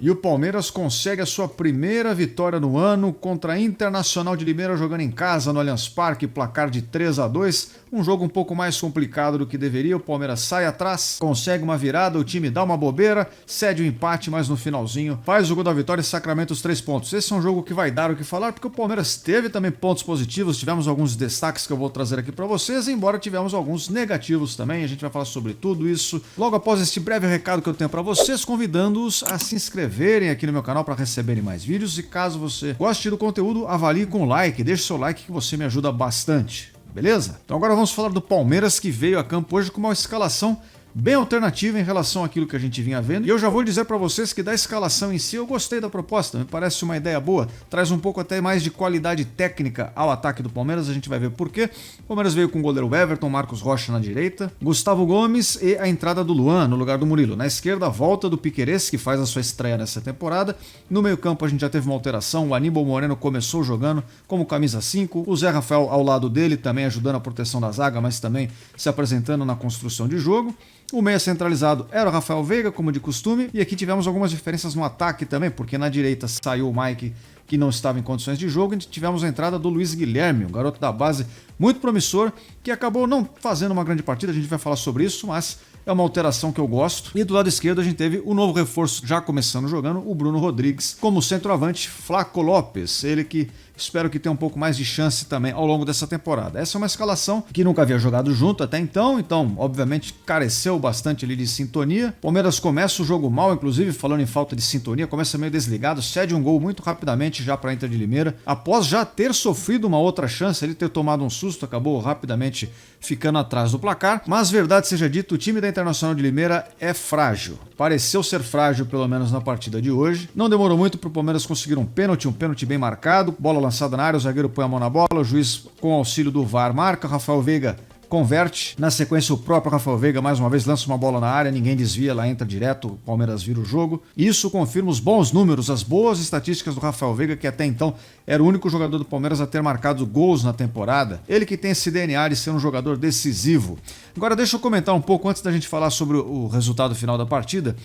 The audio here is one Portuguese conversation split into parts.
E o Palmeiras consegue a sua primeira vitória no ano contra a Internacional de Limeira, jogando em casa no Allianz Parque, placar de 3-2. Um jogo um pouco mais complicado do que deveria. O Palmeiras sai atrás, consegue uma virada, o time dá uma bobeira, cede o empate, mas no finalzinho faz o gol da vitória e sacramenta os 3 pontos. Esse é um jogo que vai dar o que falar, porque o Palmeiras teve também pontos positivos, tivemos alguns destaques que eu vou trazer aqui para vocês, embora tivemos alguns negativos também. A gente vai falar sobre tudo isso logo após este breve recado que eu tenho para vocês, convidando-os a se inscreverem aqui no meu canal para receberem mais vídeos. E caso você goste do conteúdo, avalie com like, deixe seu like que você me ajuda bastante. Beleza? Então agora vamos falar do Palmeiras, que veio a campo hoje com uma escalação bem alternativa em relação àquilo que a gente vinha vendo. E eu já vou dizer para vocês que da escalação em si eu gostei da proposta, me parece uma ideia boa, traz um pouco até mais de qualidade técnica ao ataque do Palmeiras, a gente vai ver por quê. O Palmeiras veio com o goleiro Everton, Marcos Rocha na direita, Gustavo Gomes e a entrada do Luan no lugar do Murilo. Na esquerda, a volta do Piquerez, que faz a sua estreia nessa temporada. No meio campo a gente já teve uma alteração, o Aníbal Moreno começou jogando como camisa 5, o Zé Rafael ao lado dele, também ajudando a proteção da zaga, mas também se apresentando na construção de jogo. O meia centralizado era o Rafael Veiga, como de costume, e aqui tivemos algumas diferenças no ataque também, porque na direita saiu o Mike, que não estava em condições de jogo, e tivemos a entrada do Luiz Guilherme, um garoto da base muito promissor, que acabou não fazendo uma grande partida, a gente vai falar sobre isso, mas é uma alteração que eu gosto. E do lado esquerdo a gente teve o novo reforço, já começando jogando, o Bruno Rodrigues, como centroavante, Flaco Lopes, ele que espero que tenha um pouco mais de chance também ao longo dessa temporada. Essa é uma escalação que nunca havia jogado junto até então obviamente careceu bastante ali de sintonia. Palmeiras começa o jogo mal, inclusive falando em falta de sintonia, começa meio desligado, cede um gol muito rapidamente já para a Inter de Limeira, após já ter sofrido uma outra chance, ele ter tomado um susto, acabou rapidamente ficando atrás do placar, mas verdade seja dita, o time da Internacional de Limeira é frágil, pareceu ser frágil pelo menos na partida de hoje. Não demorou muito para o Palmeiras conseguir um pênalti bem marcado, bola lançada na área, o zagueiro põe a mão na bola, o juiz com auxílio do VAR marca, Rafael Veiga converte, na sequência o próprio Rafael Veiga mais uma vez lança uma bola na área, ninguém desvia, ela entra direto, o Palmeiras vira o jogo. Isso confirma os bons números, as boas estatísticas do Rafael Veiga, que até então era o único jogador do Palmeiras a ter marcado gols na temporada. Ele que tem esse DNA de ser um jogador decisivo. Agora deixa eu comentar um pouco, antes da gente falar sobre o resultado final da partida,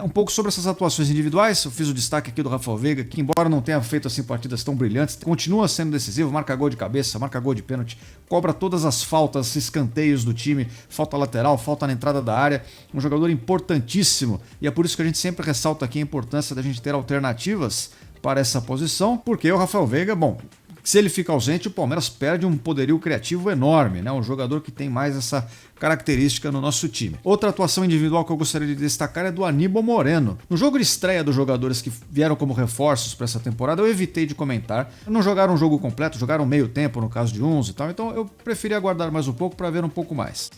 um pouco sobre essas atuações individuais. Eu fiz o destaque aqui do Rafael Veiga, que embora não tenha feito assim partidas tão brilhantes, continua sendo decisivo, marca gol de cabeça, marca gol de pênalti, cobra todas as faltas, escanteios do time, falta lateral, falta na entrada da área, um jogador importantíssimo, e é por isso que a gente sempre ressalta aqui a importância da gente ter alternativas para essa posição, porque o Rafael Veiga, bom, se ele fica ausente, o Palmeiras perde um poderio criativo enorme, né? Um jogador que tem mais essa característica no nosso time. Outra atuação individual que eu gostaria de destacar é do Aníbal Moreno. No jogo de estreia dos jogadores que vieram como reforços para essa temporada, eu evitei de comentar. Não jogaram um jogo completo, jogaram meio tempo no caso de uns e tal, então eu preferi aguardar mais um pouco para ver um pouco mais.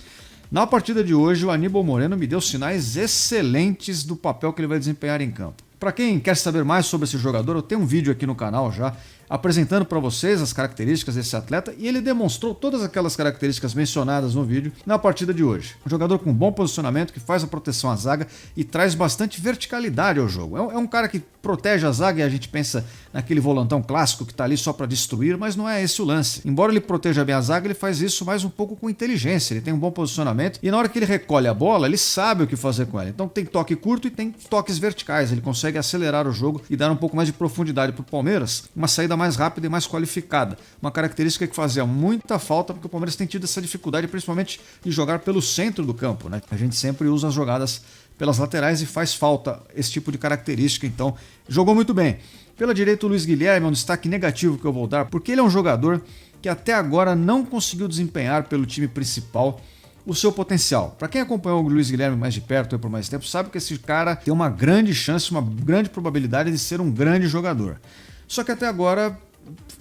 Na partida de hoje, o Aníbal Moreno me deu sinais excelentes do papel que ele vai desempenhar em campo. Para quem quer saber mais sobre esse jogador, eu tenho um vídeo aqui no canal já apresentando para vocês as características desse atleta, e ele demonstrou todas aquelas características mencionadas no vídeo na partida de hoje. Um jogador com bom posicionamento, que faz a proteção à zaga e traz bastante verticalidade ao jogo. É um cara que protege a zaga e a gente pensa naquele volantão clássico que está ali só para destruir, mas não é esse o lance. Embora ele proteja bem a zaga, ele faz isso mais um pouco com inteligência, ele tem um bom posicionamento e na hora que ele recolhe a bola, ele sabe o que fazer com ela. Então tem toque curto e tem toques verticais, ele consegue acelerar o jogo e dar um pouco mais de profundidade para o Palmeiras, uma saída mais rápida e mais qualificada. Uma característica que fazia muita falta, porque o Palmeiras tem tido essa dificuldade, principalmente de jogar pelo centro do campo, né? A gente sempre usa as jogadas pelas laterais e faz falta esse tipo de característica, então jogou muito bem. Pela direita, o Luiz Guilherme é um destaque negativo que eu vou dar, porque ele é um jogador que até agora não conseguiu desempenhar pelo time principal o seu potencial. Para quem acompanhou o Luiz Guilherme mais de perto e por mais tempo, sabe que esse cara tem uma grande chance, uma grande probabilidade de ser um grande jogador. Só que até agora,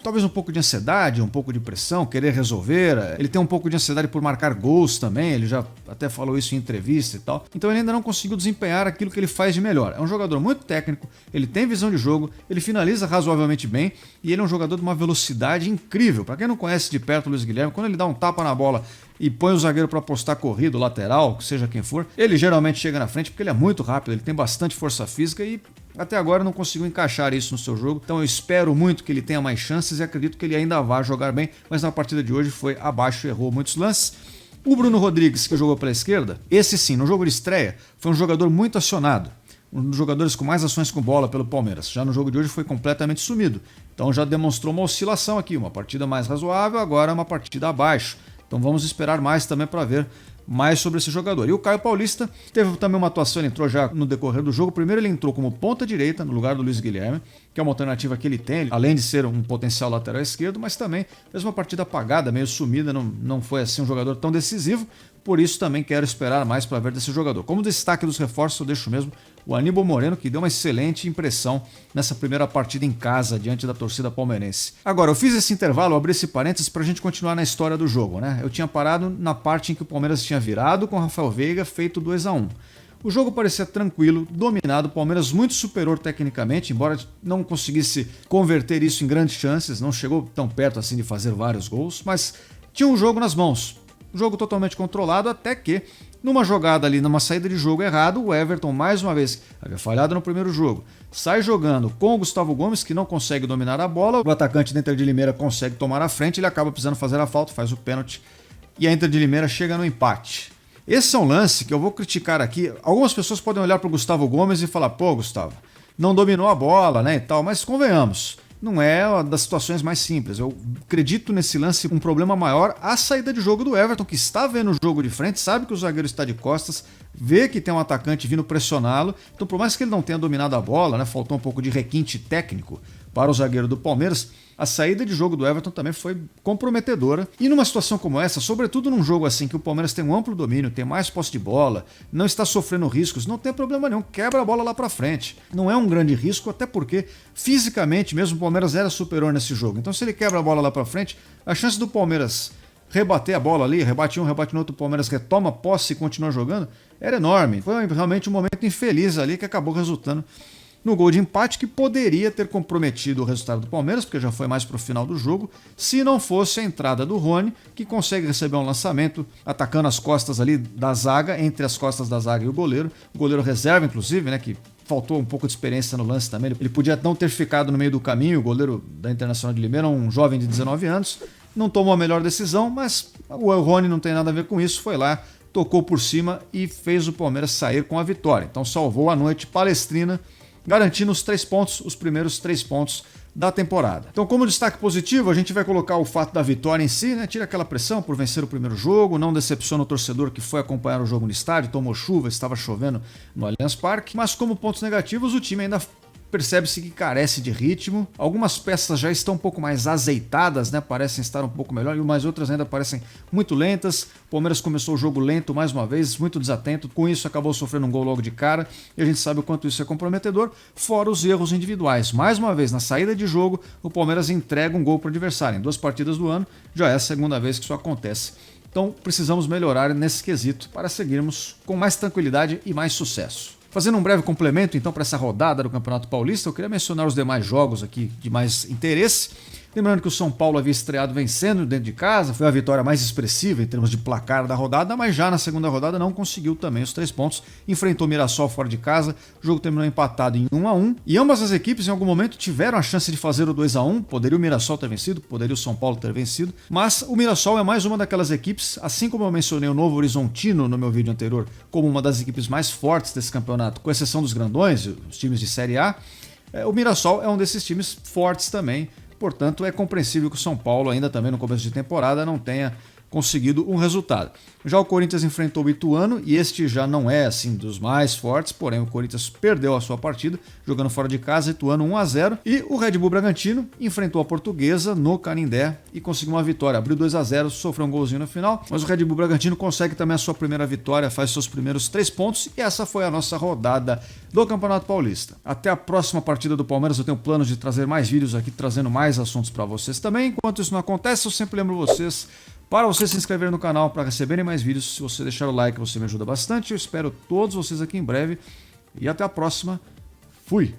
talvez um pouco de ansiedade, um pouco de pressão, querer resolver. Ele tem um pouco de ansiedade por marcar gols também, ele já até falou isso em entrevista e tal. Então ele ainda não conseguiu desempenhar aquilo que ele faz de melhor. É um jogador muito técnico, ele tem visão de jogo, ele finaliza razoavelmente bem e ele é um jogador de uma velocidade incrível. Para quem não conhece de perto o Luiz Guilherme, quando ele dá um tapa na bola e põe o zagueiro para apostar corrido, lateral, seja quem for, ele geralmente chega na frente porque ele é muito rápido, ele tem bastante força física e até agora não conseguiu encaixar isso no seu jogo. Então eu espero muito que ele tenha mais chances e acredito que ele ainda vai jogar bem, mas na partida de hoje foi abaixo, errou muitos lances. O Bruno Rodrigues, que jogou pela esquerda, esse sim, no jogo de estreia, foi um jogador muito acionado. um dos jogadores com mais ações com bola pelo Palmeiras. Já no jogo de hoje foi completamente sumido. Então já demonstrou uma oscilação aqui, uma partida mais razoável, agora uma partida abaixo. Então vamos esperar mais também para ver mais sobre esse jogador. E o Caio Paulista teve também uma atuação, ele entrou já no decorrer do jogo. Primeiro ele entrou como ponta direita no lugar do Luiz Guilherme, que é uma alternativa que ele tem, além de ser um potencial lateral esquerdo, mas também fez uma partida apagada, meio sumida, não foi assim um jogador tão decisivo. Por isso também quero esperar mais para ver desse jogador. Como destaque dos reforços, eu deixo mesmo o Aníbal Moreno, que deu uma excelente impressão nessa primeira partida em casa, diante da torcida palmeirense. Agora, eu fiz esse intervalo, abri esse parênteses para a gente continuar na história do jogo, né? Eu tinha parado na parte em que o Palmeiras tinha virado com o Rafael Veiga, feito 2-1. O jogo parecia tranquilo, dominado, o Palmeiras muito superior tecnicamente, embora não conseguisse converter isso em grandes chances, não chegou tão perto assim de fazer vários gols, mas tinha um jogo nas mãos. Um jogo totalmente controlado, até que, numa jogada ali, numa saída de jogo errado, o Everton, mais uma vez, havia falhado no primeiro jogo, sai jogando com o Gustavo Gomes, que não consegue dominar a bola, o atacante da Inter de Limeira consegue tomar a frente, ele acaba precisando fazer a falta, faz o pênalti, e a Inter de Limeira chega no empate. Esse é um lance que eu vou criticar aqui. Algumas pessoas podem olhar para o Gustavo Gomes e falar, pô, Gustavo, não dominou a bola, né, e tal, mas convenhamos, não é uma das situações mais simples. Eu acredito nesse lance um problema maior, a saída de jogo do Everton, que está vendo o jogo de frente, sabe que o zagueiro está de costas, vê que tem um atacante vindo pressioná-lo. Então, por mais que ele não tenha dominado a bola, né, faltou um pouco de requinte técnico para o zagueiro do Palmeiras, a saída de jogo do Everton também foi comprometedora. E numa situação como essa, sobretudo num jogo assim que o Palmeiras tem um amplo domínio, tem mais posse de bola, não está sofrendo riscos, não tem problema nenhum, quebra a bola lá para frente. Não é um grande risco, até porque fisicamente mesmo o Palmeiras era superior nesse jogo. Então se ele quebra a bola lá para frente, a chance do Palmeiras rebater a bola ali, rebate um, rebate no outro, o Palmeiras retoma a posse e continua jogando, era enorme. Foi realmente um momento infeliz ali que acabou resultando no gol de empate, que poderia ter comprometido o resultado do Palmeiras, porque já foi mais para o final do jogo, se não fosse a entrada do Rony, que consegue receber um lançamento, atacando as costas ali da zaga, entre as costas da zaga e o goleiro reserva, inclusive, né, que faltou um pouco de experiência no lance também, ele podia não ter ficado no meio do caminho, o goleiro da Internacional de Limeira, um jovem de 19 anos, não tomou a melhor decisão, mas o Rony não tem nada a ver com isso, foi lá, tocou por cima e fez o Palmeiras sair com a vitória. Então salvou a noite palestrina, garantindo os 3 pontos, os primeiros 3 pontos da temporada. Então, como destaque positivo, a gente vai colocar o fato da vitória em si, né? Tira aquela pressão por vencer o primeiro jogo, não decepciona o torcedor que foi acompanhar o jogo no estádio, tomou chuva, estava chovendo no Allianz Parque, mas como pontos negativos, o time ainda percebe-se que carece de ritmo. Algumas peças já estão um pouco mais azeitadas, né? Parecem estar um pouco melhor, mas outras ainda parecem muito lentas. O Palmeiras começou o jogo lento mais uma vez, muito desatento. Com isso acabou sofrendo um gol logo de cara. E a gente sabe o quanto isso é comprometedor, fora os erros individuais. Mais uma vez, na saída de jogo, o Palmeiras entrega um gol para o adversário. Em 2 partidas do ano, já é a segunda vez que isso acontece. Então precisamos melhorar nesse quesito para seguirmos com mais tranquilidade e mais sucesso. Fazendo um breve complemento, então, para essa rodada do Campeonato Paulista, eu queria mencionar os demais jogos aqui de mais interesse. Lembrando que o São Paulo havia estreado vencendo dentro de casa, foi a vitória mais expressiva em termos de placar da rodada, mas já na segunda rodada não conseguiu também os 3 pontos, enfrentou o Mirassol fora de casa, o jogo terminou empatado em 1-1, e ambas as equipes em algum momento tiveram a chance de fazer o 2-1, poderia o Mirassol ter vencido, poderia o São Paulo ter vencido, mas o Mirassol é mais uma daquelas equipes, assim como eu mencionei o Novo Horizontino no meu vídeo anterior, como uma das equipes mais fortes desse campeonato, com exceção dos grandões, os times de Série A, o Mirassol é um desses times fortes também. Portanto, é compreensível que o São Paulo, ainda também no começo de temporada, não tenha conseguido um resultado. Já o Corinthians enfrentou o Ituano e este já não é assim dos mais fortes, porém o Corinthians perdeu a sua partida, jogando fora de casa, Ituano 1-0, e o Red Bull Bragantino enfrentou a Portuguesa no Canindé e conseguiu uma vitória, abriu 2-0, sofreu um golzinho no final, mas o Red Bull Bragantino consegue também a sua primeira vitória, faz seus primeiros 3 pontos e essa foi a nossa rodada do Campeonato Paulista. Até a próxima partida do Palmeiras, eu tenho planos de trazer mais vídeos aqui, trazendo mais assuntos para vocês também. Enquanto isso não acontece, eu sempre lembro vocês para você se inscrever no canal para receberem mais vídeos. Se você deixar o like, você me ajuda bastante. Eu espero todos vocês aqui em breve. E até a próxima. Fui!